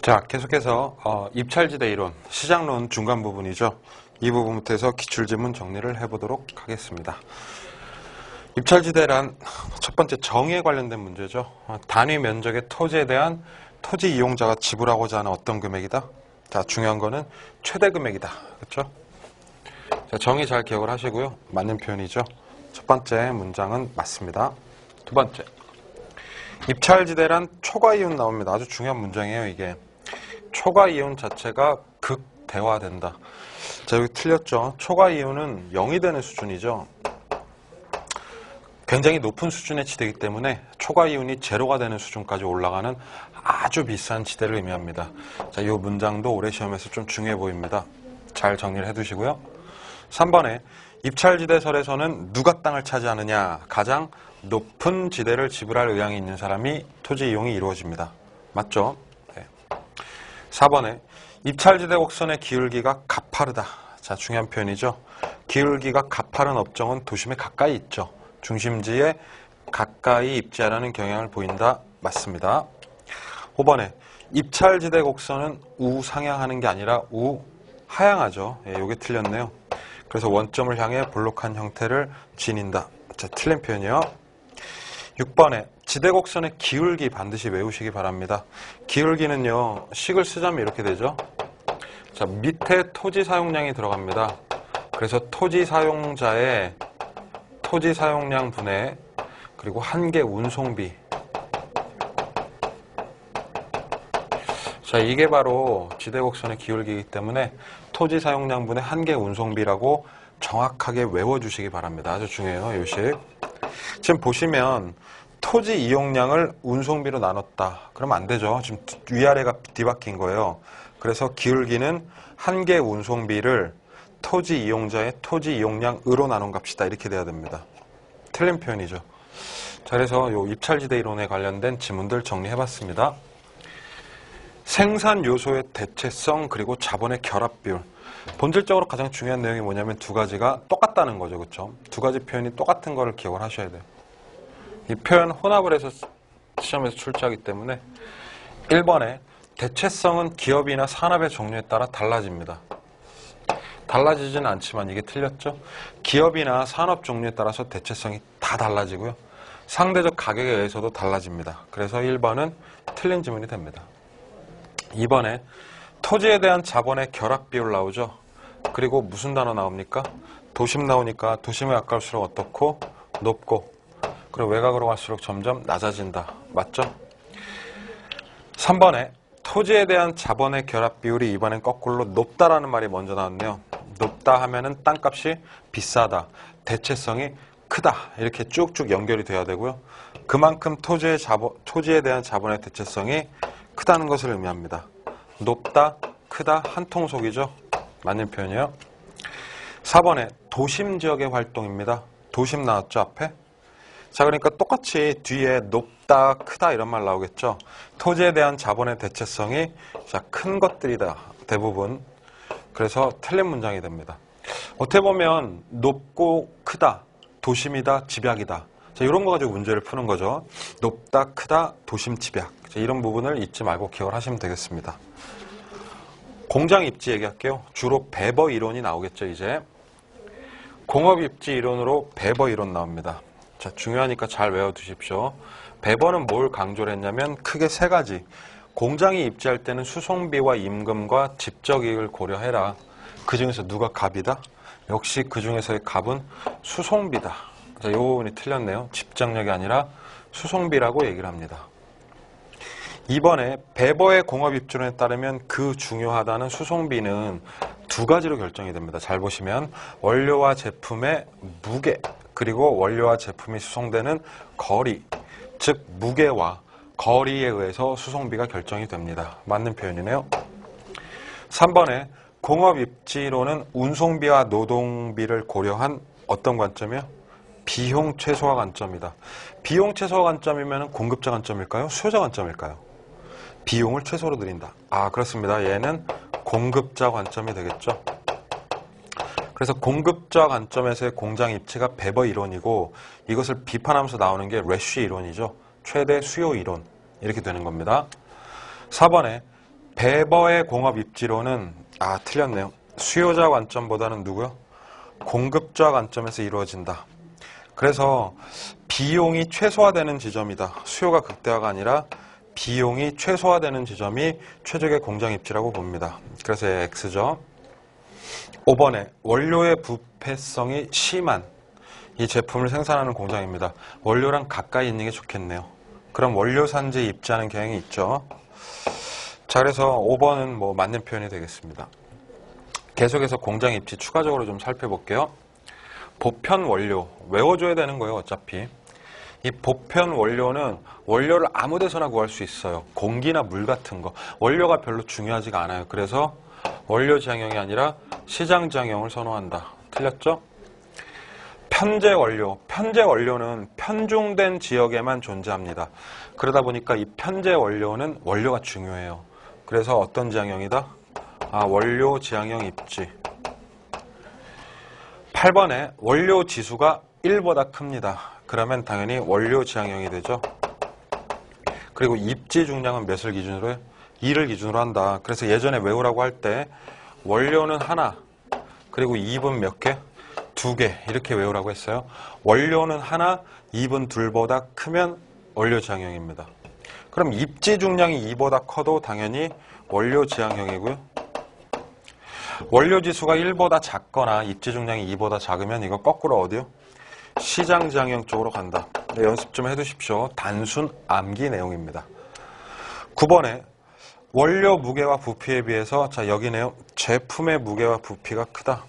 자, 계속해서 입찰지대 이론, 시장론 중간 부분이죠. 이 부분부터 해서 기출지문 정리를 해보도록 하겠습니다. 입찰지대란 첫 번째 정의에 관련된 문제죠. 단위 면적의 토지에 대한 토지 이용자가 지불하고자 하는 어떤 금액이다? 자, 중요한 거는 최대 금액이다. 그렇죠? 자, 정의 잘 기억을 하시고요. 맞는 표현이죠. 첫 번째 문장은 맞습니다. 두 번째, 입찰지대란 초과이윤 나옵니다. 아주 중요한 문장이에요, 이게. 초과이윤 자체가 극대화된다. 자, 여기 틀렸죠? 초과이윤은 0이 되는 수준이죠. 굉장히 높은 수준의 지대이기 때문에 초과이윤이 제로가 되는 수준까지 올라가는 아주 비싼 지대를 의미합니다. 자, 이 문장도 올해 시험에서 좀 중요해 보입니다. 잘 정리를 해두시고요. 3번에 입찰지대설에서는 누가 땅을 차지하느냐? 가장 높은 지대를 지불할 의향이 있는 사람이 토지 이용이 이루어집니다. 맞죠? 네. 4번에 입찰지대 곡선의 기울기가 가파르다. 자, 중요한 표현이죠. 기울기가 가파른 업종은 도심에 가까이 있죠. 중심지에 가까이 입지하라는 경향을 보인다. 맞습니다. 5번에 입찰지대 곡선은 우상향하는 게 아니라 우하향하죠. 예, 이게 틀렸네요. 그래서 원점을 향해 볼록한 형태를 지닌다. 자, 틀린 표현이요. 6번에 지대곡선의 기울기 반드시 외우시기 바랍니다. 기울기는요, 식을 쓰자면 이렇게 되죠. 자, 밑에 토지 사용량이 들어갑니다. 그래서 토지 사용자의 토지 사용량 분의 그리고 한계 운송비. 자, 이게 바로 지대곡선의 기울기이기 때문에 토지 사용량 분의 한계 운송비라고 정확하게 외워주시기 바랍니다. 아주 중요해요, 이 식. 지금 보시면 토지 이용량을 운송비로 나눴다. 그러면 안 되죠. 지금 위아래가 뒤바뀐 거예요. 그래서 기울기는 한계 운송비를 토지 이용자의 토지 이용량으로 나눈 값이다. 이렇게 돼야 됩니다. 틀린 표현이죠. 자, 그래서 요 입찰지대 이론에 관련된 지문들 정리해봤습니다. 생산 요소의 대체성 그리고 자본의 결합 비율. 본질적으로 가장 중요한 내용이 뭐냐면 두 가지가 똑같다는 거죠. 그렇죠? 두 가지 표현이 똑같은 거를 기억을 하셔야 돼요. 이 표현 혼합을 해서 시험에서 출제하기 때문에 1번에 대체성은 기업이나 산업의 종류에 따라 달라집니다. 달라지지는 않지만 이게 틀렸죠. 기업이나 산업 종류에 따라서 대체성이 다 달라지고요. 상대적 가격에 의해서도 달라집니다. 그래서 1번은 틀린 지문이 됩니다. 2번에 토지에 대한 자본의 결합 비율 나오죠. 그리고 무슨 단어 나옵니까? 도심 나오니까 도심에 가까울수록 어떻고? 높고. 그리고 외곽으로 갈수록 점점 낮아진다. 맞죠? 3번에 토지에 대한 자본의 결합 비율이 이번엔 거꾸로 높다라는 말이 먼저 나왔네요. 높다 하면은 땅값이 비싸다. 대체성이 크다. 이렇게 쭉쭉 연결이 돼야 되고요. 그만큼 토지에 대한 자본의 대체성이 크다는 것을 의미합니다. 높다, 크다, 한 통속이죠. 맞는 표현이에요. 4번에 도심 지역의 활동입니다. 도심 나왔죠, 앞에? 자, 그러니까 똑같이 뒤에 높다, 크다 이런 말 나오겠죠. 토지에 대한 자본의 대체성이 큰 것들이다, 대부분. 그래서 틀린 문장이 됩니다. 어떻게 보면 높고 크다, 도심이다, 집약이다. 자, 이런 거 가지고 문제를 푸는 거죠. 높다, 크다, 도심, 집약. 자, 이런 부분을 잊지 말고 기억을 하시면 되겠습니다. 공장 입지 얘기할게요. 주로 배버 이론이 나오겠죠, 이제. 공업 입지 이론으로 배버 이론 나옵니다. 자, 중요하니까 잘 외워두십시오. 배버는 뭘 강조를 했냐면 크게 세 가지. 공장이 입지할 때는 수송비와 임금과 집적 이익을 고려해라. 그 중에서 누가 갑이다? 역시 그 중에서의 갑은 수송비다. 자, 이 부분이 틀렸네요. 집적력이 아니라 수송비라고 얘기를 합니다. 2번에 배버의 공업 입지론에 따르면 그 중요하다는 수송비는 두 가지로 결정이 됩니다. 잘 보시면 원료와 제품의 무게 그리고 원료와 제품이 수송되는 거리, 즉 무게와 거리에 의해서 수송비가 결정이 됩니다. 맞는 표현이네요. 3번에 공업 입지론은 운송비와 노동비를 고려한 어떤 관점이요? 비용 최소화 관점이다. 비용 최소화 관점이면 공급자 관점일까요? 수요자 관점일까요? 비용을 최소로 드린다. 아, 그렇습니다. 얘는 공급자 관점이 되겠죠. 그래서 공급자 관점에서의 공장 입지가 배버 이론이고 이것을 비판하면서 나오는 게 레쉬 이론이죠. 최대 수요 이론. 이렇게 되는 겁니다. 4번에 베버의 공업 입지론은 틀렸네요. 수요자 관점보다는 누구요? 공급자 관점에서 이루어진다. 그래서 비용이 최소화되는 지점이다. 수요가 극대화가 아니라 비용이 최소화되는 지점이 최적의 공장 입지라고 봅니다. 그래서 X죠. 5번에 원료의 부패성이 심한 이 제품을 생산하는 공장입니다. 원료랑 가까이 있는 게 좋겠네요. 그럼 원료 산지에 입지하는 경향이 있죠. 자, 그래서 5번은 뭐 맞는 표현이 되겠습니다. 계속해서 공장 입지 추가적으로 좀 살펴볼게요. 보편 원료, 외워줘야 되는 거예요, 어차피. 이 보편 원료는 원료를 아무 데서나 구할 수 있어요. 공기나 물 같은 거. 원료가 별로 중요하지가 않아요. 그래서 원료 지향형이 아니라 시장 지향형을 선호한다. 틀렸죠? 편제 원료. 편제 원료는 편중된 지역에만 존재합니다. 그러다 보니까 이 편제 원료는 원료가 중요해요. 그래서 어떤 지향형이다? 원료 지향형 입지. 8번에 원료 지수가 1보다 큽니다. 그러면 당연히 원료 지향형이 되죠. 그리고 입지 중량은 몇을 기준으로 해요? 2를 기준으로 한다. 그래서 예전에 외우라고 할 때 원료는 하나, 그리고 2분 몇 개? 2개 이렇게 외우라고 했어요. 원료는 하나, 2분 둘보다 크면 원료 지향형입니다. 그럼 입지 중량이 2보다 커도 당연히 원료 지향형이고요. 원료 지수가 1보다 작거나 입지 중량이 2보다 작으면 이거 거꾸로 어디요? 시장 지향형 쪽으로 간다. 네, 연습 좀 해두십시오. 단순 암기 내용입니다. 9번에 원료 무게와 부피에 비해서 여기네요. 제품의 무게와 부피가 크다.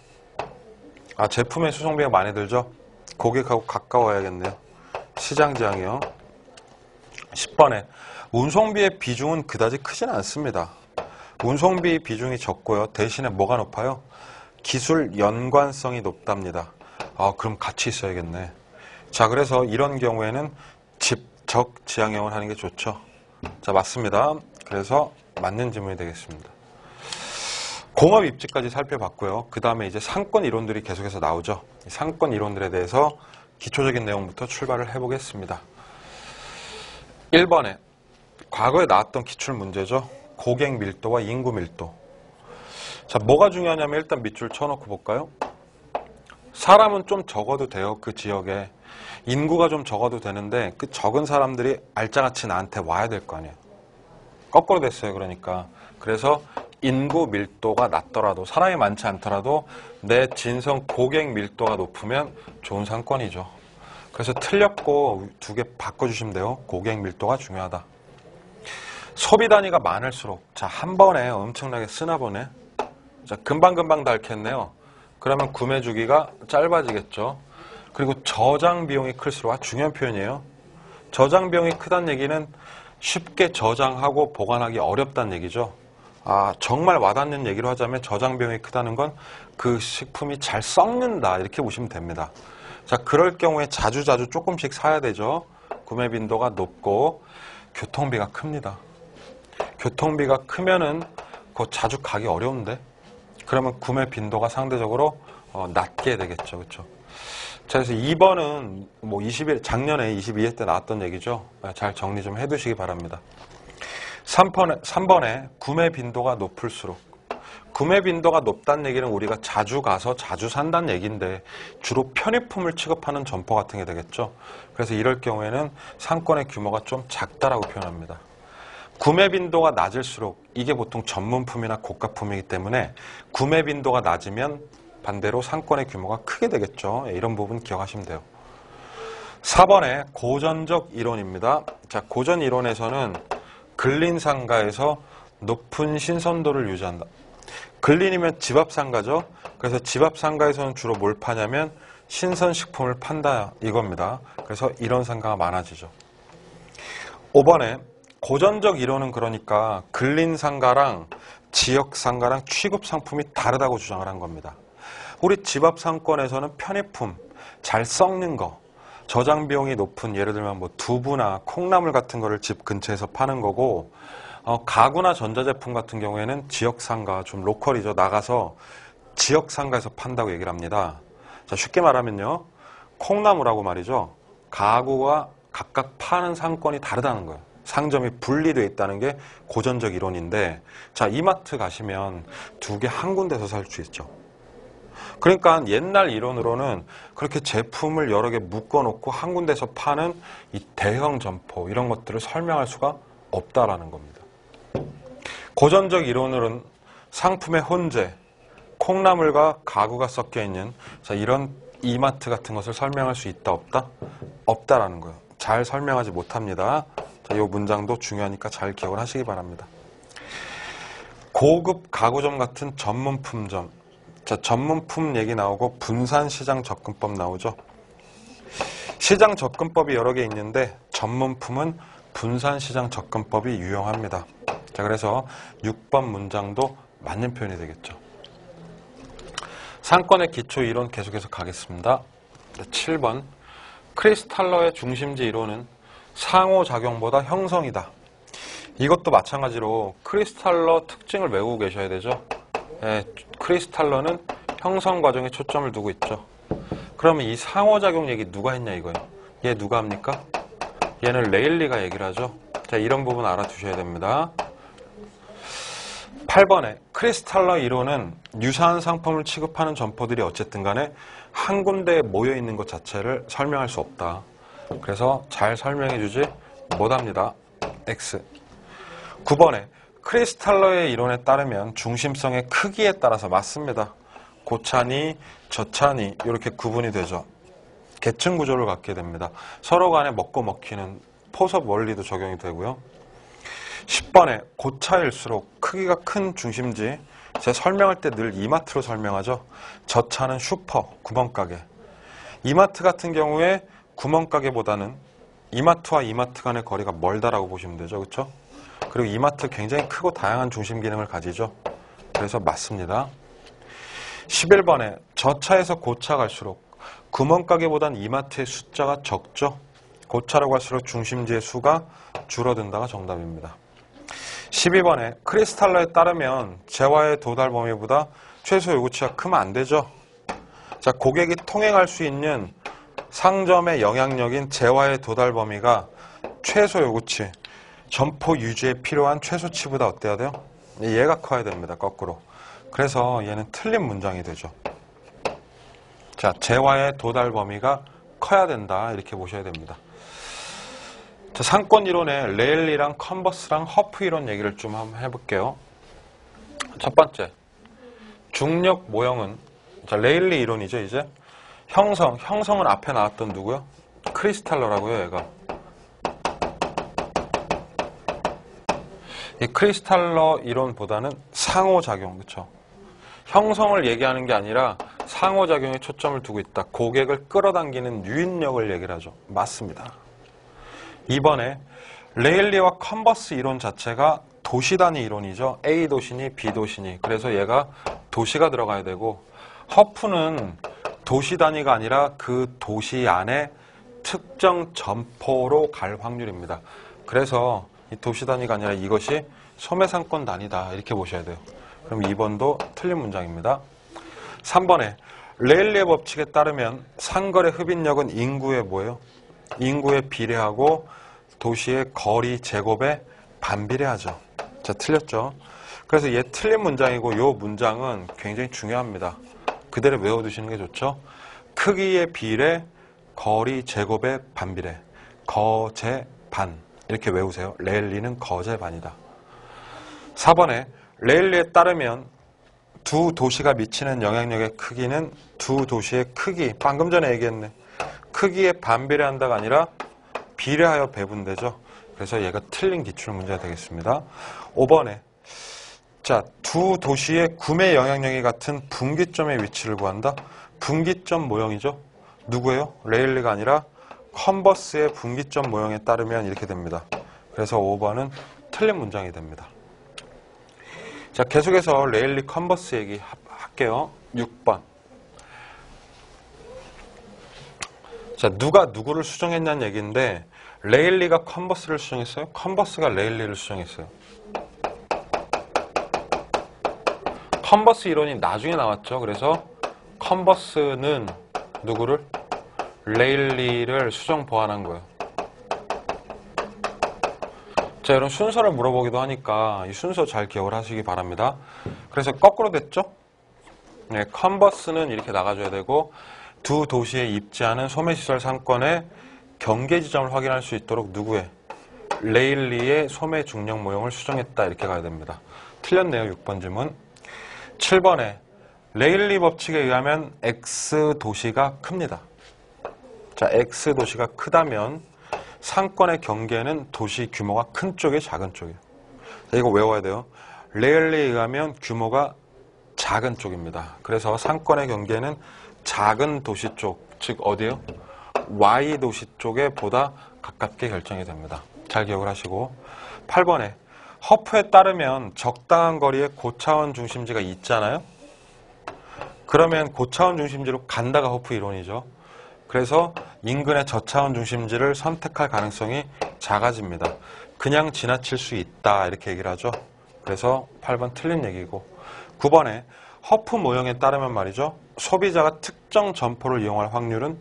제품의 수송비가 많이 들죠? 고객하고 가까워야겠네요. 시장 지향형. 10번에 운송비의 비중은 그다지 크진 않습니다. 운송비 비중이 적고요. 대신에 뭐가 높아요? 기술 연관성이 높답니다. 그럼 같이 있어야겠네. 자, 그래서 이런 경우에는 직접 지향형을 하는 게 좋죠. 자, 맞습니다. 그래서 맞는 질문이 되겠습니다. 공업 입지까지 살펴봤고요. 그 다음에 이제 상권 이론들이 계속해서 나오죠. 이 상권 이론들에 대해서 기초적인 내용부터 출발을 해보겠습니다. 1번에 과거에 나왔던 기출 문제죠. 고객 밀도와 인구 밀도. 자, 뭐가 중요하냐면 일단 밑줄 쳐놓고 볼까요? 사람은 좀 적어도 돼요. 그 지역에. 인구가 좀 적어도 되는데 그 적은 사람들이 알짜같이 나한테 와야 될 거 아니에요. 거꾸로 됐어요. 그러니까. 그래서 인구 밀도가 낮더라도 사람이 많지 않더라도 내 진성 고객 밀도가 높으면 좋은 상권이죠. 그래서 틀렸고 2개 바꿔주시면 돼요. 고객 밀도가 중요하다. 소비 단위가 많을수록 한 번에 엄청나게 쓰나 보네. 금방금방 닳겠네요. 그러면 구매 주기가 짧아지겠죠. 그리고 저장 비용이 클수록 중요한 표현이에요. 저장 비용이 크다는 얘기는 쉽게 저장하고 보관하기 어렵다는 얘기죠. 정말 와닿는 얘기로 하자면 저장 비용이 크다는 건 그 식품이 잘 썩는다 이렇게 보시면 됩니다. 자, 그럴 경우에 자주자주 조금씩 사야 되죠. 구매 빈도가 높고 교통비가 큽니다. 교통비가 크면은 자주 가기 어려운데 그러면 구매 빈도가 상대적으로 낮게 되겠죠. 그렇죠? 자, 그래서 2번은 뭐 작년에 22회 때 나왔던 얘기죠. 잘 정리 좀 해두시기 바랍니다. 3번에 구매 빈도가 높을수록. 구매 빈도가 높다는 얘기는 우리가 자주 가서 자주 산다는 얘기인데 주로 편의품을 취급하는 점포 같은 게 되겠죠. 그래서 이럴 경우에는 상권의 규모가 좀 작다라고 표현합니다. 구매 빈도가 낮을수록 이게 보통 전문품이나 고가품이기 때문에 구매 빈도가 낮으면 반대로 상권의 규모가 크게 되겠죠. 이런 부분 기억하시면 돼요. 4번에 고전적 이론입니다. 자, 고전 이론에서는 근린 상가에서 높은 신선도를 유지한다. 근린이면 집 앞 상가죠. 그래서 집 앞 상가에서는 주로 뭘 파냐면 신선식품을 판다 이겁니다. 그래서 이런 상가가 많아지죠. 5번에 고전적 이론은 그러니까 근린 상가랑 지역 상가랑 취급 상품이 다르다고 주장을 한 겁니다. 우리 집 앞 상권에서는 편의품, 잘 썩는 거, 저장 비용이 높은 예를 들면 뭐 두부나 콩나물 같은 거를 집 근처에서 파는 거고 가구나 전자제품 같은 경우에는 지역 상가, 좀 로컬이죠. 나가서 지역 상가에서 판다고 얘기를 합니다. 자, 쉽게 말하면요. 콩나물하고 말이죠. 가구가 각각 파는 상권이 다르다는 거예요. 상점이 분리되어 있다는 게 고전적 이론인데, 자, 이마트 가시면 두 개 한 군데서 살 수 있죠. 그러니까 옛날 이론으로는 그렇게 제품을 여러 개 묶어놓고 한 군데서 파는 이 대형 점포 이런 것들을 설명할 수가 없다라는 겁니다. 고전적 이론으로는 상품의 혼재, 콩나물과 가구가 섞여 있는, 자, 이런 이마트 같은 것을 설명할 수 있다 없다? 없다라는 거예요. 잘 설명하지 못합니다. 자, 이 문장도 중요하니까 잘 기억을 하시기 바랍니다. 고급 가구점 같은 전문품점. 자, 전문품 얘기 나오고 분산시장 접근법 나오죠. 시장 접근법이 여러 개 있는데 전문품은 분산시장 접근법이 유용합니다. 자, 그래서 6번 문장도 맞는 표현이 되겠죠. 상권의 기초 이론 계속해서 가겠습니다. 7번. 크리스탈러의 중심지 이론은 상호작용보다 형성이다. 이것도 마찬가지로 크리스탈러 특징을 외우고 계셔야 되죠. 예, 크리스탈러는 형성 과정에 초점을 두고 있죠. 그러면 이 상호작용 얘기 누가 했냐 이거예요. 얘 누가 합니까? 얘는 레일리가 얘기를 하죠. 자, 이런 부분 알아두셔야 됩니다. 8번에 크리스탈러 이론은 유사한 상품을 취급하는 점포들이 어쨌든 간에 한 군데에 모여 있는 것 자체를 설명할 수 없다. 그래서 잘 설명해 주지 못합니다. X. 9번에 크리스탈러의 이론에 따르면 중심성의 크기에 따라서 맞습니다. 고차니, 저차니 이렇게 구분이 되죠. 계층 구조를 갖게 됩니다. 서로 간에 먹고 먹히는 포섭 원리도 적용이 되고요. 10번에 고차일수록 크기가 큰 중심지, 제가 설명할 때 늘 이마트로 설명하죠. 저차는 슈퍼, 구멍가게. 이마트 같은 경우에 구멍가게보다는 이마트와 이마트 간의 거리가 멀다라고 보시면 되죠. 그렇죠? 그리고 이마트 굉장히 크고 다양한 중심 기능을 가지죠. 그래서 맞습니다. 11번에 저차에서 고차 갈수록 구멍가게보단 이마트의 숫자가 적죠. 고차로 갈수록 중심지의 수가 줄어든다가 정답입니다. 12번에 크리스탈러에 따르면 재화의 도달 범위보다 최소 요구치가 크면 안 되죠. 자, 고객이 통행할 수 있는 상점의 영향력인 재화의 도달 범위가 최소 요구치, 점포 유지에 필요한 최소치보다 어때야 돼요? 얘가 커야 됩니다. 거꾸로. 그래서 얘는 틀린 문장이 되죠. 자, 재화의 도달 범위가 커야 된다. 이렇게 보셔야 됩니다. 자, 상권 이론에 레일리랑 컨버스랑 허프 이론 얘기를 좀 한번 해볼게요. 첫 번째, 중력 모형은, 자, 레일리 이론이죠, 이제. 형성은 앞에 나왔던 누구요? 크리스탈러라고요, 얘가. 이 크리스탈러 이론보다는 상호작용, 그쵸? 형성을 얘기하는 게 아니라 상호작용에 초점을 두고 있다. 고객을 끌어당기는 유인력을 얘기를 하죠. 맞습니다. 2번에 레일리와 컨버스 이론 자체가 도시 단위 이론이죠. A 도시니 B 도시니. 그래서 얘가 도시가 들어가야 되고, 허프는 도시 단위가 아니라 그 도시 안에 특정 점포로 갈 확률입니다. 그래서 이 도시 단위가 아니라 이것이 소매상권 단위다. 이렇게 보셔야 돼요. 그럼 2번도 틀린 문장입니다. 3번에 레일리의 법칙에 따르면 상거래 흡인력은 인구의 뭐예요? 인구에 비례하고 도시의 거리 제곱에 반비례하죠. 자, 틀렸죠? 그래서 얘 틀린 문장이고 이 문장은 굉장히 중요합니다. 그대로 외워두시는 게 좋죠? 크기의 비례, 거리 제곱의 반비례, 거제반 이렇게 외우세요. 레일리는 거제반이다. 4번에 레일리에 따르면 두 도시가 미치는 영향력의 크기는 두 도시의 크기, 방금 전에 얘기했네. 크기에 반비례한다가 아니라 비례하여 배분되죠. 그래서 얘가 틀린 기출문제가 되겠습니다. 5번에 자, 두 도시의 구매 영향력이 같은 분기점의 위치를 구한다. 분기점 모형이죠. 누구예요? 레일리가 아니라 컨버스의 분기점 모형에 따르면 이렇게 됩니다. 그래서 5번은 틀린 문장이 됩니다. 자, 계속해서 레일리 컨버스 얘기 할게요. 6번. 자, 누가 누구를 수정했냐는 얘기인데 레일리가 컨버스를 수정했어요? 컨버스가 레일리를 수정했어요. 컨버스 이론이 나중에 나왔죠. 그래서 컨버스는 누구를? 레일리를 수정 보완한 거예요. 자, 이런 순서를 물어보기도 하니까 이 순서 잘 기억을 하시기 바랍니다. 그래서 거꾸로 됐죠? 네, 컨버스는 이렇게 나가줘야 되고 두 도시에 입지하는 소매시설 상권의 경계 지점을 확인할 수 있도록 누구의? 레일리의 소매 중력 모형을 수정했다 이렇게 가야 됩니다. 틀렸네요. 6번 질문. 7번에 레일리 법칙에 의하면 X 도시가 큽니다. 자, X 도시가 크다면 상권의 경계는 도시 규모가 큰 쪽이 작은 쪽이에요. 자, 이거 외워야 돼요. 레일리에 의하면 규모가 작은 쪽입니다. 그래서 상권의 경계는 작은 도시 쪽, 즉 어디예요? Y 도시 쪽에 보다 가깝게 결정이 됩니다. 잘 기억을 하시고 8번에 허프에 따르면 적당한 거리에 고차원 중심지가 있잖아요. 그러면 고차원 중심지로 간다가 허프 이론이죠. 그래서 인근의 저차원 중심지를 선택할 가능성이 작아집니다. 그냥 지나칠 수 있다 이렇게 얘기를 하죠. 그래서 8번 틀린 얘기고 9번에 허프 모형에 따르면 말이죠. 소비자가 특정 점포를 이용할 확률은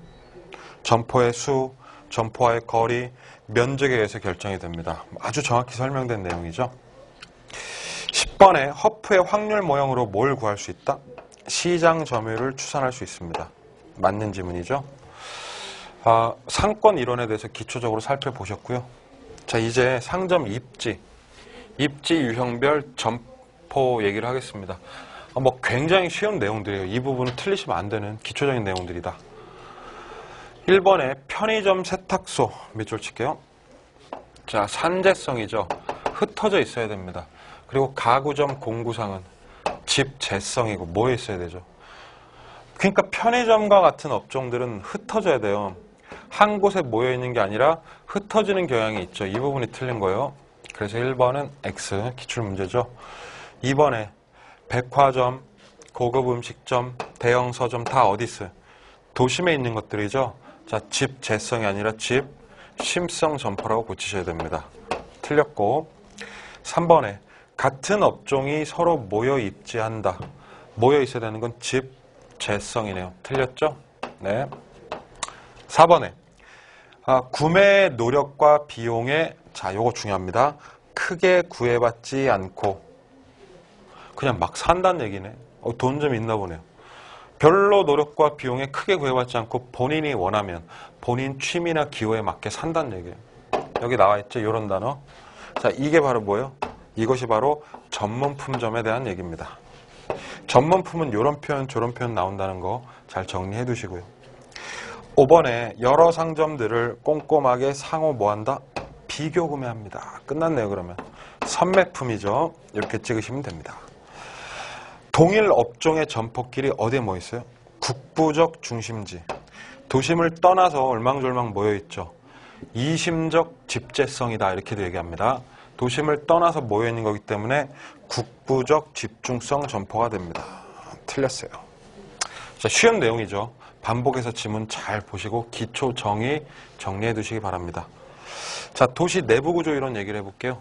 점포의 수, 점포와의 거리, 면적에 의해서 결정이 됩니다. 아주 정확히 설명된 내용이죠. 10번에 허프의 확률 모형으로 뭘 구할 수 있다? 시장 점유율을 추산할 수 있습니다. 맞는 지문이죠. 상권 이론에 대해서 기초적으로 살펴보셨고요. 자, 이제 상점 입지 유형별 점포 얘기를 하겠습니다. 뭐 굉장히 쉬운 내용들이에요. 이 부분은 틀리시면 안 되는 기초적인 내용들이다. 1번에 편의점 세탁소 밑줄 칠게요. 자, 산재성이죠. 흩어져 있어야 됩니다. 그리고 가구점 공구상은 집재성이고 모여 있어야 되죠. 그러니까 편의점과 같은 업종들은 흩어져야 돼요. 한 곳에 모여 있는 게 아니라 흩어지는 경향이 있죠. 이 부분이 틀린 거예요. 그래서 1번은 X 기출문제죠. 2번에 백화점, 고급 음식점, 대형 서점 다 어디 있어요? 도심에 있는 것들이죠. 자, 집 재성이 아니라 집 심성 점포라고 고치셔야 됩니다. 틀렸고 3번에 같은 업종이 서로 모여 입지한다. 모여 있어야 되는 건 집 재성이네요. 틀렸죠? 네. 4번에 구매 노력과 비용에 자, 요거 중요합니다. 크게 구애받지 않고 그냥 막 산다는 얘기네. 돈 좀 있나 보네요. 별로 노력과 비용에 크게 구애받지 않고 본인이 원하면 본인 취미나 기호에 맞게 산다는 얘기예요. 여기 나와 있죠? 이런 단어. 자, 이게 바로 뭐예요? 이것이 바로 전문품점에 대한 얘기입니다. 전문품은 이런 표현, 저런 표현 나온다는 거 잘 정리해 두시고요. 5번에 여러 상점들을 꼼꼼하게 상호 뭐한다? 비교 구매합니다. 끝났네요. 그러면 선매품이죠. 이렇게 찍으시면 됩니다. 동일 업종의 점포끼리 어디에 모여 있어요? 국부적 중심지. 도심을 떠나서 얼망졸망 모여 있죠. 이심적 집재성이다 이렇게도 얘기합니다. 도심을 떠나서 모여 있는 거기 때문에 국부적 집중성 점포가 됩니다. 틀렸어요. 자, 쉬운 내용이죠. 반복해서 지문 잘 보시고 기초 정리해 두시기 바랍니다. 자, 도시 내부 구조 이론 얘기를 해볼게요.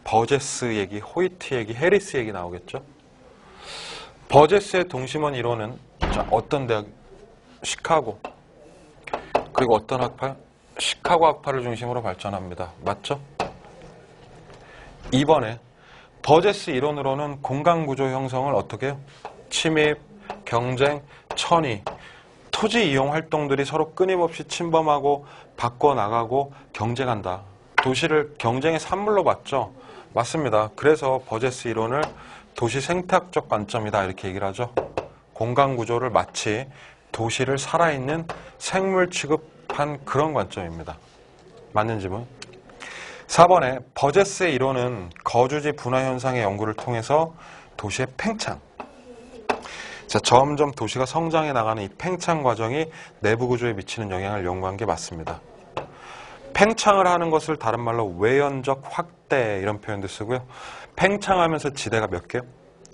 버제스 얘기, 호이트 얘기, 해리스 얘기 나오겠죠. 버제스의 동심원 이론은 자, 어떤 대학? 시카고. 그리고 어떤 학파요? 시카고 학파를 중심으로 발전합니다. 맞죠? 2번에 버제스 이론으로는 공간구조 형성을 어떻게 해요? 침입, 경쟁, 천위, 토지 이용 활동들이 서로 끊임없이 침범하고 바꿔나가고 경쟁한다. 도시를 경쟁의 산물로 봤죠? 맞습니다. 그래서 버제스 이론을 도시 생태학적 관점이다 이렇게 얘기를 하죠. 공간구조를 마치 도시를 살아있는 생물 취급한 그런 관점입니다. 맞는 질문. 4번에 버제스의 이론은 거주지 분화 현상의 연구를 통해서 도시의 팽창. 자, 점점 도시가 성장해 나가는 이 팽창 과정이 내부 구조에 미치는 영향을 연구한 게 맞습니다. 팽창을 하는 것을 다른 말로 외연적 확대 이런 표현도 쓰고요. 팽창하면서 지대가 몇 개요?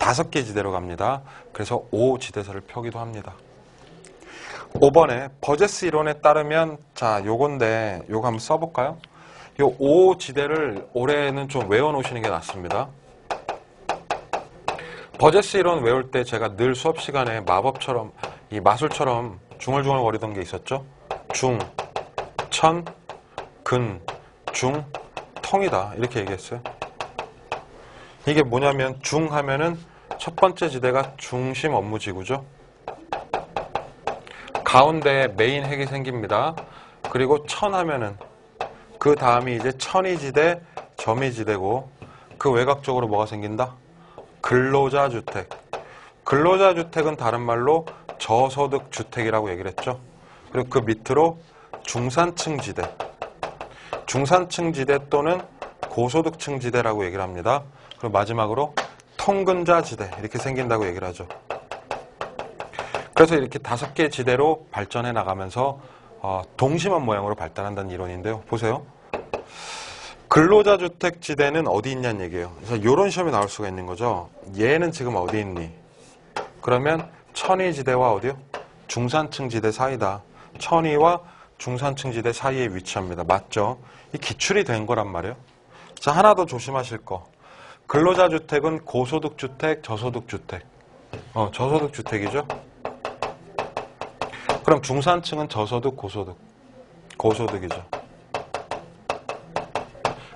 5개 지대로 갑니다. 그래서 5지대설을 펴기도 합니다. 5번에 버제스 이론에 따르면 자, 요건데 요거 한번 써볼까요? 요 5지대를 올해는 좀 외워놓으시는 게 낫습니다. 버제스 이론 외울 때 제가 늘 수업 시간에 마법처럼 이 마술처럼 중얼중얼거리던 게 있었죠. 중, 천, 근, 중, 성이다 이렇게 얘기했어요. 이게 뭐냐면 중 하면은 첫 번째 지대가 중심 업무지구죠. 가운데에 메인 핵이 생깁니다. 그리고 천 하면은 그 다음이 이제 천이지대, 점이지대고 그 외곽쪽으로 뭐가 생긴다? 근로자주택. 근로자주택은 다른 말로 저소득주택이라고 얘기를 했죠. 그리고 그 밑으로 중산층지대. 중산층지대 또는 고소득층지대라고 얘기를 합니다. 그리고 마지막으로 통근자지대 이렇게 생긴다고 얘기를 하죠. 그래서 이렇게 5개의 지대로 발전해 나가면서 동심원 모양으로 발달한다는 이론인데요. 보세요. 근로자주택지대는 어디 있냐는 얘기예요. 그래서 이런 시험이 나올 수가 있는 거죠. 얘는 지금 어디 있니? 그러면 천이지대와 어디요? 중산층지대 사이다. 천이와 중산층지대 사이에 위치합니다. 맞죠? 이 기출이 된 거란 말이에요. 자, 하나 더 조심하실 거. 근로자주택은 고소득주택, 저소득주택. 저소득주택이죠. 그럼 중산층은 저소득, 고소득. 고소득이죠.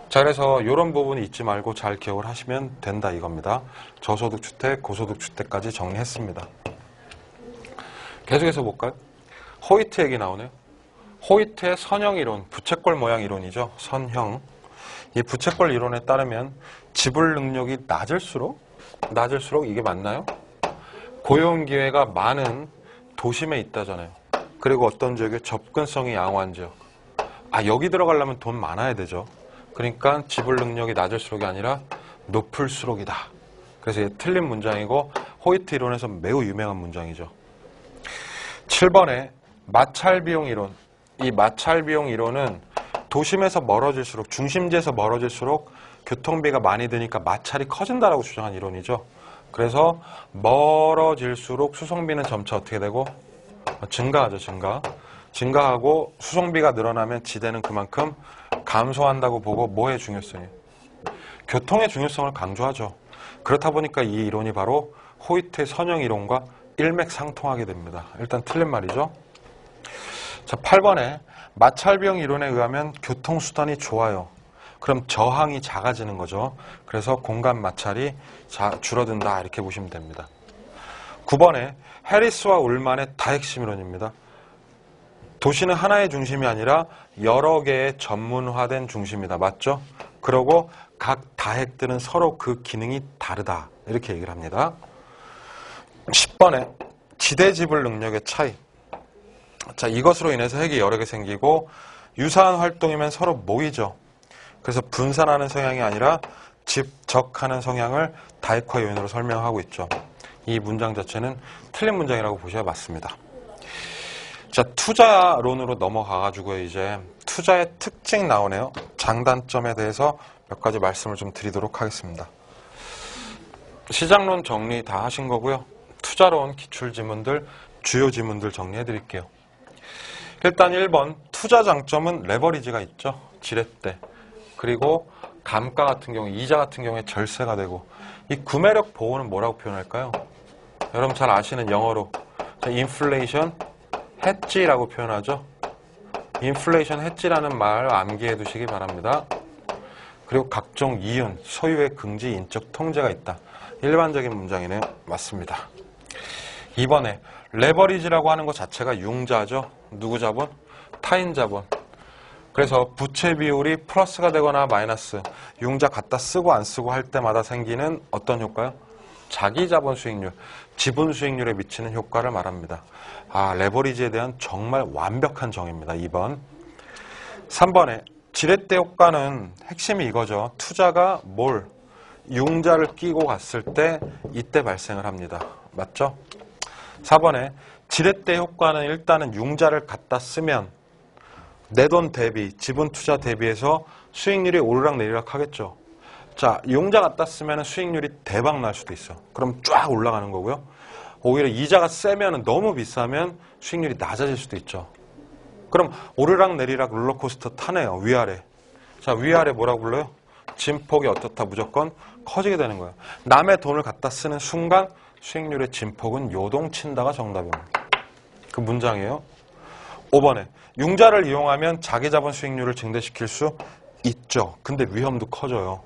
자, 그래서 이런 부분 잊지 말고 잘 기억을 하시면 된다 이겁니다. 저소득주택, 고소득주택까지 정리했습니다. 계속해서 볼까요? 호이트 얘기 나오네요. 호이트의 선형 이론, 부채꼴 모양 이론이죠. 선형. 이 부채꼴 이론에 따르면 지불 능력이 낮을수록 이게 맞나요? 고용 기회가 많은 도심에 있다잖아요. 그리고 어떤 지역에 접근성이 양호한 지역. 여기 들어가려면 돈 많아야 되죠. 그러니까 지불 능력이 낮을수록이 아니라 높을수록이다. 그래서 이게 틀린 문장이고 호이트 이론에서 매우 유명한 문장이죠. 7번에 마찰비용 이론. 이 마찰비용 이론은 도심에서 멀어질수록, 중심지에서 멀어질수록 교통비가 많이 드니까 마찰이 커진다라고 주장한 이론이죠. 그래서 멀어질수록 수송비는 점차 어떻게 되고? 증가하죠, 증가하고 수송비가 늘어나면 지대는 그만큼 감소한다고 보고 뭐의 중요성이? 교통의 중요성을 강조하죠. 그렇다 보니까 이 이론이 바로 호이트의 선형 이론과 일맥상통하게 됩니다. 일단 틀린 말이죠. 자, 8번에 마찰비용 이론에 의하면 교통수단이 좋아요. 그럼 저항이 작아지는 거죠. 그래서 공간 마찰이 줄어든다 이렇게 보시면 됩니다. 9번에 해리스와 울만의 다핵심 이론입니다. 도시는 하나의 중심이 아니라 여러 개의 전문화된 중심이다. 맞죠? 그러고 각 다핵들은 서로 그 기능이 다르다. 이렇게 얘기를 합니다. 10번에 지대 지불 능력의 차이. 자, 이것으로 인해서 핵이 여러 개 생기고 유사한 활동이면 서로 모이죠. 그래서 분산하는 성향이 아니라 집적하는 성향을 다핵화 요인으로 설명하고 있죠. 이 문장 자체는 틀린 문장이라고 보셔야 맞습니다. 자, 투자론으로 넘어가가지고 이제 투자의 특징 나오네요. 장단점에 대해서 몇 가지 말씀을 좀 드리도록 하겠습니다. 시장론 정리 다 하신 거고요. 투자론 기출 지문들, 주요 지문들 정리해 드릴게요. 일단 1번 투자 장점은 레버리지가 있죠. 지렛대. 그리고 감가 같은 경우, 이자 같은 경우에 절세가 되고 이 구매력 보호는 뭐라고 표현할까요? 여러분 잘 아시는 영어로 인플레이션 해지라고 표현하죠. 인플레이션 해지라는 말 암기해 두시기 바랍니다. 그리고 각종 이윤, 소유의 긍지, 인적 통제가 있다. 일반적인 문장이네요. 맞습니다. 2번에 레버리지라고 하는 것 자체가 융자죠. 누구 자본? 타인 자본. 그래서 부채 비율이 플러스가 되거나 마이너스, 융자 갖다 쓰고 안 쓰고 할 때마다 생기는 어떤 효과요? 자기 자본 수익률, 지분 수익률에 미치는 효과를 말합니다. 레버리지에 대한 정말 완벽한 정의입니다. 2번. 3번에 지렛대 효과는 핵심이 이거죠. 투자가 융자를 끼고 갔을 때 이때 발생을 합니다. 맞죠? 4번에 지렛대 효과는 일단은 융자를 갖다 쓰면 내 돈 대비, 지분 투자 대비해서 수익률이 오르락 내리락 하겠죠. 자, 융자 갖다 쓰면 수익률이 대박 날 수도 있어. 그럼 쫙 올라가는 거고요. 오히려 이자가 세면 너무 비싸면 수익률이 낮아질 수도 있죠. 그럼 오르락 내리락 롤러코스터 타네요. 위아래. 자, 위아래 뭐라고 불러요? 진폭이 어떻다 무조건 커지게 되는 거예요. 남의 돈을 갖다 쓰는 순간 수익률의 진폭은 요동친다가 정답입니다. 그 문장이에요. 5번에 융자를 이용하면 자기 자본 수익률을 증대시킬 수 있죠. 근데 위험도 커져요.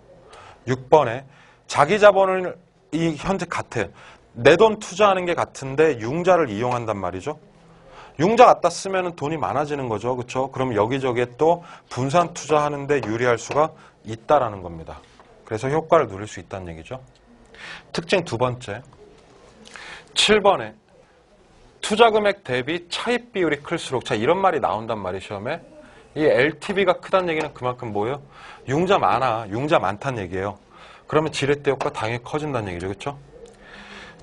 6번에 자기 자본을 현재 같아. 내 돈 투자하는 게 같은데 융자를 이용한단 말이죠. 융자 갖다 쓰면 돈이 많아지는 거죠. 그렇죠? 그럼 여기저기에 또 분산 투자하는데 유리할 수가 있다라는 겁니다. 그래서 효과를 누릴 수 있다는 얘기죠. 특징 두 번째. 7번에 투자 금액 대비 차입 비율이 클수록, 자, 이런 말이 나온단 말이에요, 시험에. 이 LTV가 크다는 얘기는 그만큼 뭐예요? 융자 많아, 융자 많다는 얘기예요. 그러면 지렛대 효과 당연히 커진다는 얘기죠, 그렇죠?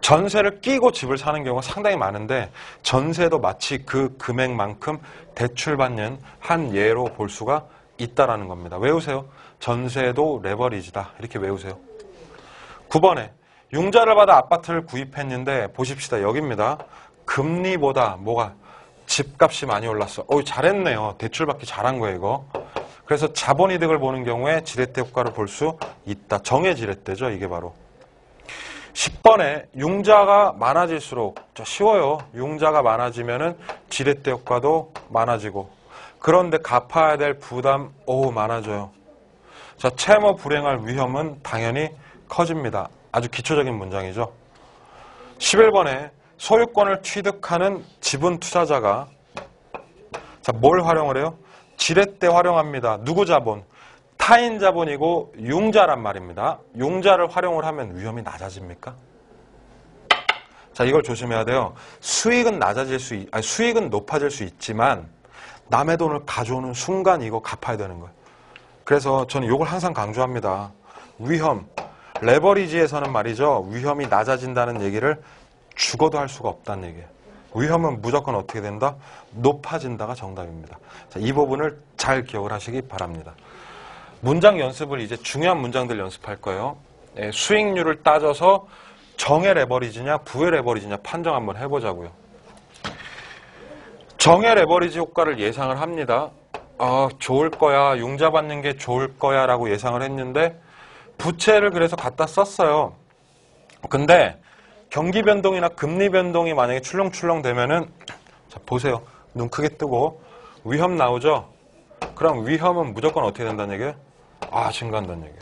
전세를 끼고 집을 사는 경우가 상당히 많은데 전세도 마치 그 금액만큼 대출받는 한 예로 볼 수가 있다라는 겁니다. 외우세요. 전세도 레버리지다. 이렇게 외우세요. 9번에 융자를 받아 아파트를 구입했는데 보십시다. 여기입니다. 금리보다 뭐가 집값이 많이 올랐어. 잘했네요. 대출받기 잘한 거예요, 이거. 그래서 자본이득을 보는 경우에 지렛대 효과를 볼 수 있다. 정의 지렛대죠, 이게 바로. 10번에 융자가 많아질수록, 쉬워요. 융자가 많아지면은 지렛대 효과도 많아지고, 그런데 갚아야 될 부담 많아져요. 자, 채무 불행할 위험은 당연히 커집니다. 아주 기초적인 문장이죠. 11번에 소유권을 취득하는 지분 투자자가, 자, 뭘 활용을 해요? 지렛대 활용합니다. 누구 자본? 타인 자본이고 융자란 말입니다. 융자를 활용을 하면 위험이 낮아집니까? 자, 이걸 조심해야 돼요. 수익은 수익은 높아질 수 있지만 남의 돈을 가져오는 순간 이거 갚아야 되는 거예요. 그래서 저는 이걸 항상 강조합니다. 위험, 레버리지에서는 말이죠. 위험이 낮아진다는 얘기를 죽어도 할 수가 없다는 얘기예요. 위험은 무조건 어떻게 된다? 높아진다가 정답입니다. 자, 이 부분을 잘 기억을 하시기 바랍니다. 문장 연습을 이제 중요한 문장들 연습할 거예요. 수익률을 따져서 정의 레버리지냐 부의 레버리지냐 판정 한번 해보자고요. 정의 레버리지 효과를 예상을 합니다. 좋을 거야, 융자 받는 게 좋을 거야 라고 예상을 했는데 부채를 그래서 갖다 썼어요. 근데 경기 변동이나 금리 변동이 만약에 출렁출렁 되면은, 자, 보세요. 눈 크게 뜨고 위험 나오죠? 그럼 위험은 무조건 어떻게 된다는 얘기예요? 증가한다는 얘기예요.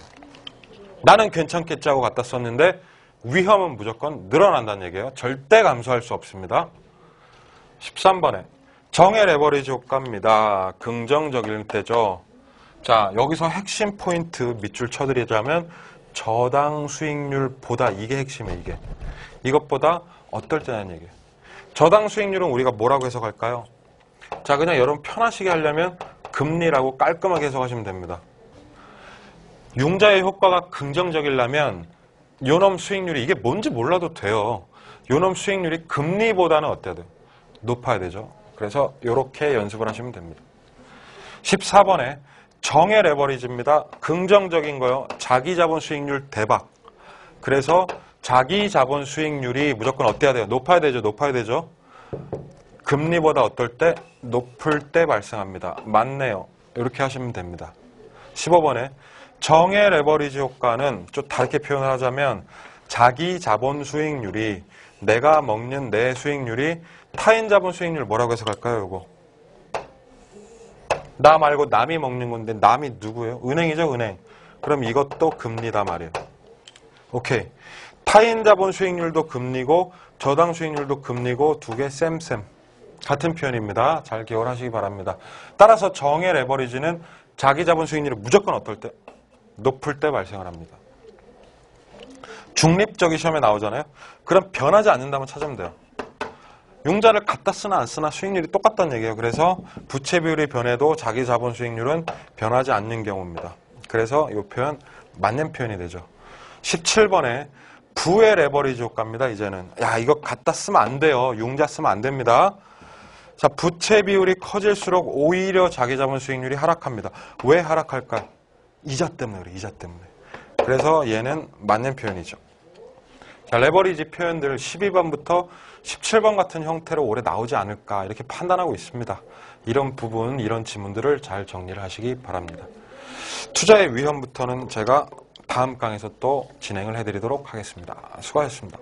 나는 괜찮겠지 하고 갖다 썼는데 위험은 무조건 늘어난다는 얘기예요. 절대 감소할 수 없습니다. 13번에 정의 레버리지 효과입니다. 긍정적일 때죠. 자, 여기서 핵심 포인트 밑줄 쳐드리자면 저당 수익률보다, 이게 핵심이에요. 이것보다 어떨 때냐는 얘기예요. 저당 수익률은 우리가 뭐라고 해석할까요? 자, 그냥 여러분 편하시게 하려면 금리라고 깔끔하게 해석하시면 됩니다. 융자의 효과가 긍정적이려면 요놈 수익률이, 이게 뭔지 몰라도 돼요. 요놈 수익률이 금리보다는 어때야 돼요? 높아야 되죠. 그래서 이렇게 연습을 하시면 됩니다. 14번에 정의 레버리지입니다. 긍정적인 거요. 자기 자본 수익률 대박. 그래서 자기 자본 수익률이 무조건 어때야 돼요? 높아야 되죠. 높아야 되죠. 금리보다 어떨 때? 높을 때 발생합니다. 맞네요. 이렇게 하시면 됩니다. 15번에 정의 레버리지 효과는 좀 다르게 표현을 하자면 자기 자본 수익률이, 내가 먹는 내 수익률이 타인 자본 수익률 뭐라고 해석할까요? 요거. 나 말고 남이 먹는 건데 남이 누구예요? 은행이죠, 은행. 그럼 이것도 금리다 말이에요. 오케이. 타인 자본 수익률도 금리고 저당 수익률도 금리고 두 개 쌤. 같은 표현입니다. 잘 기억을 하시기 바랍니다. 따라서 정의 레버리지는 자기 자본 수익률이 무조건 어떨 때? 높을 때 발생을 합니다. 중립적이 시험에 나오잖아요. 그럼 변하지 않는다면 찾으면 돼요. 융자를 갖다 쓰나 안 쓰나 수익률이 똑같다는 얘기예요. 그래서 부채 비율이 변해도 자기 자본 수익률은 변하지 않는 경우입니다. 그래서 이 표현 맞는 표현이 되죠. 17번에 부의 레버리지 효과입니다. 이제는 이거 갖다 쓰면 안 돼요. 융자 쓰면 안 됩니다. 자, 부채 비율이 커질수록 오히려 자기 자본 수익률이 하락합니다. 왜 하락할까요? 이자 때문에 그래. 이자 때문에. 그래서 얘는 맞는 표현이죠. 자, 레버리지 표현들 12번부터 17번 같은 형태로 올해 나오지 않을까 이렇게 판단하고 있습니다. 이런 부분, 이런 지문들을 잘 정리를 하시기 바랍니다. 투자의 위험부터는 제가 다음 강에서 또 진행을 해드리도록 하겠습니다. 수고하셨습니다.